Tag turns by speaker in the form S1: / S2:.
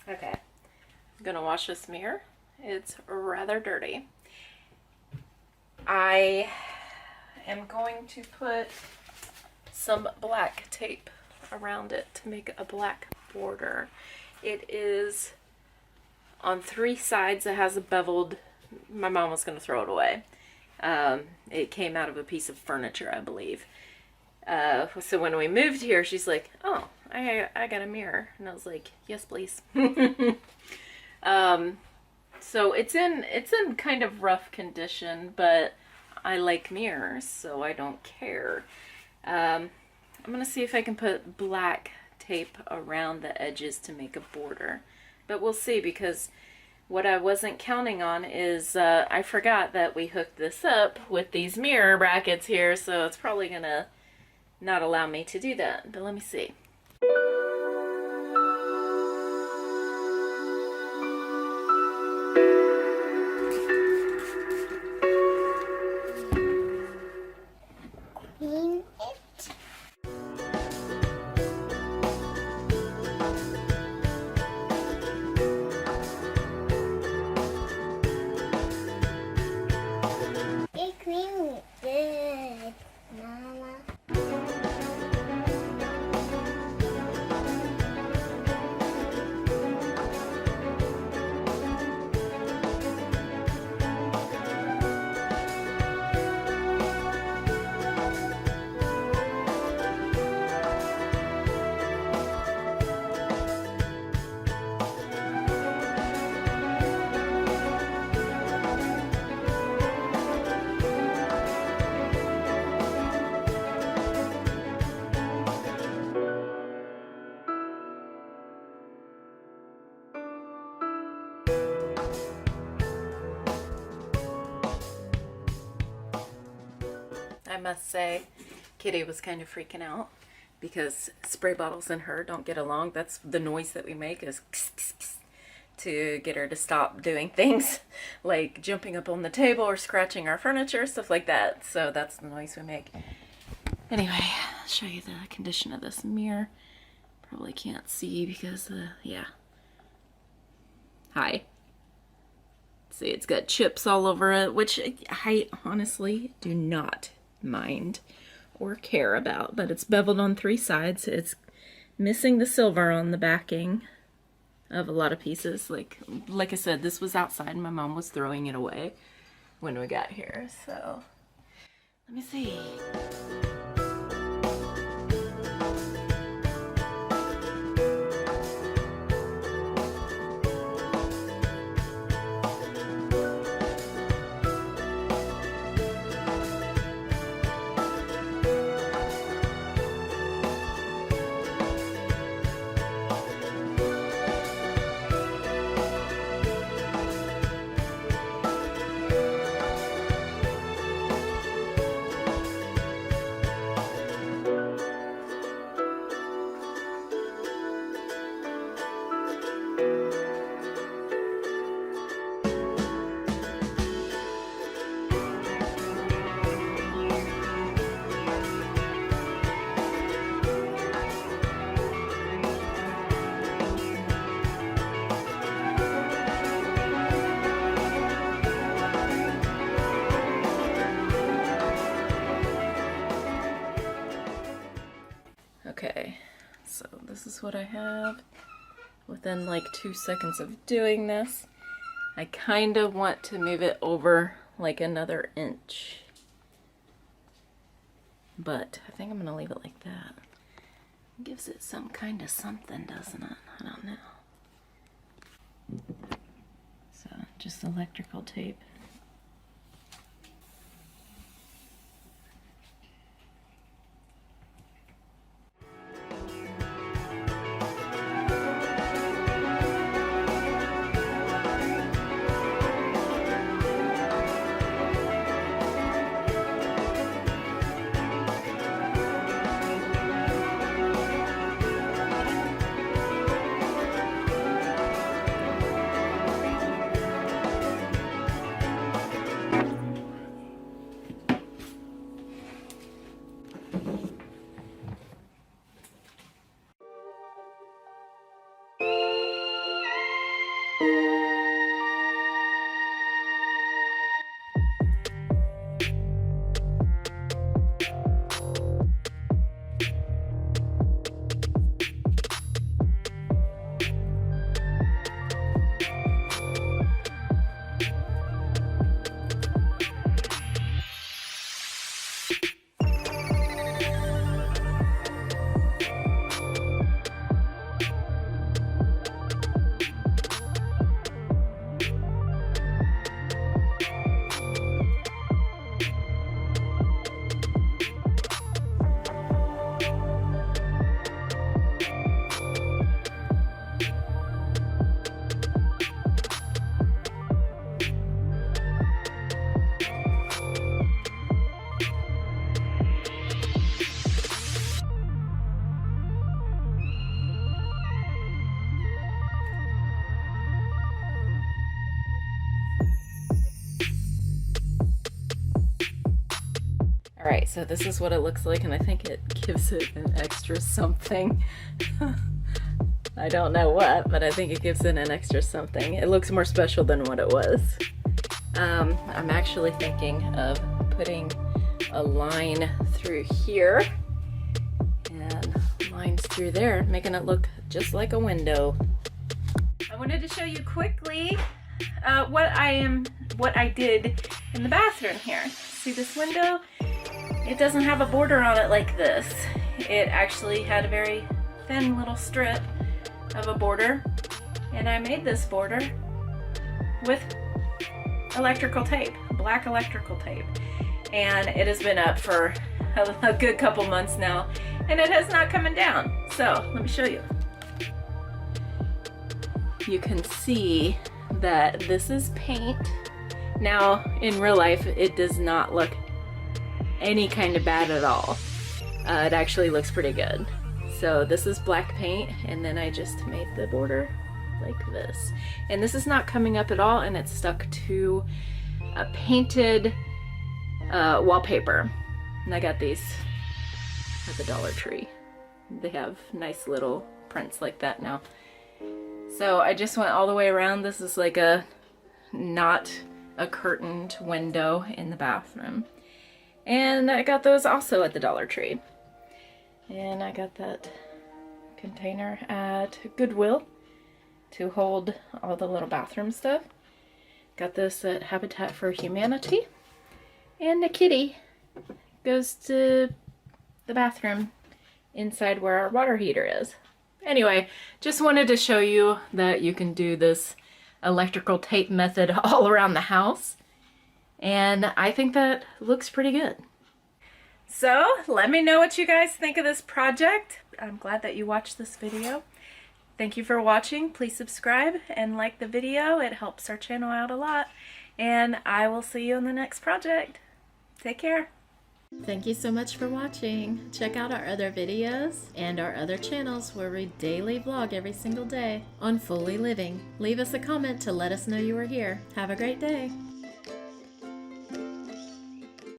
S1: Okay, I'm gonna wash this mirror. It's rather dirty. I am going to put some black tape around it to make a black border. It is on 3 sides. It has a beveled, my mom was going to throw it away. It came out of a piece of furniture, I believe. So when we moved here, she's like, oh, I got a mirror. And I was like, yes, please. So it's in kind of rough condition, but I like mirrors, so I don't care. I'm going to see if I can put black tape around the edges to make a border. But we'll see, because what I wasn't counting on is I forgot that we hooked this up with these mirror brackets here, so it's probably going to not allow me to do that. But let me see.
S2: Clean it. You clean it good, Mama.
S1: I must say, Kitty was kind of freaking out because spray bottles and her don't get along. That's the noise that we make, is to get her to stop doing things like jumping up on the table or scratching our furniture, stuff like that. So that's the noise we make. Anyway, I'll show you the condition of this mirror. Probably can't see because, yeah. Hi. See, it's got chips all over it, which I honestly do not mind or care about, but it's beveled on 3 sides. It's missing the silver on the backing of a lot of pieces. Like I said, this was outside and my mom was throwing it away when we got here. So let me see. Okay, so this is what I have within like 2 seconds of doing this. I kind of want to move it over like another inch, but I think I'm gonna leave it like that. It gives it some kind of something, doesn't it? I don't know. So just electrical tape. Alright, so this is what it looks like, and I think it gives it an extra something. I don't know what, but I think it gives it an extra something. It looks more special than what it was. I'm actually thinking of putting a line through here and lines through there, making it look just like a window. I wanted to show you quickly what I did in the bathroom here. See this window? It doesn't have a border on it like this. It actually had a very thin little strip of a border, and I made this border with electrical tape, black electrical tape, and it has been up for a good couple months now, and it has not coming down. So let me show you. You can see that this is paint. Now in real life it does not look any kind of bad at all. It actually looks pretty good. So this is black paint, and then I just made the border like this. And this is not coming up at all, and it's stuck to a painted wallpaper. And I got these at the Dollar Tree. They have nice little prints like that now. So I just went all the way around. This is like not a curtained window in the bathroom. And I got those also at the Dollar Tree. And I got that container at Goodwill to hold all the little bathroom stuff. Got this at Habitat for Humanity. And the kitty goes to the bathroom inside where our water heater is. Anyway, just wanted to show you that you can do this electrical tape method all around the house. And I think that looks pretty good. So let me know what you guys think of this project. I'm glad that you watched this video. Thank you for watching. Please subscribe and like the video. It helps our channel out a lot. And I will see you in the next project. Take care. Thank you so much for watching. Check out our other videos and our other channels where we daily vlog every single day on Fully Living. Leave us a comment to let us know you were here. Have a great day.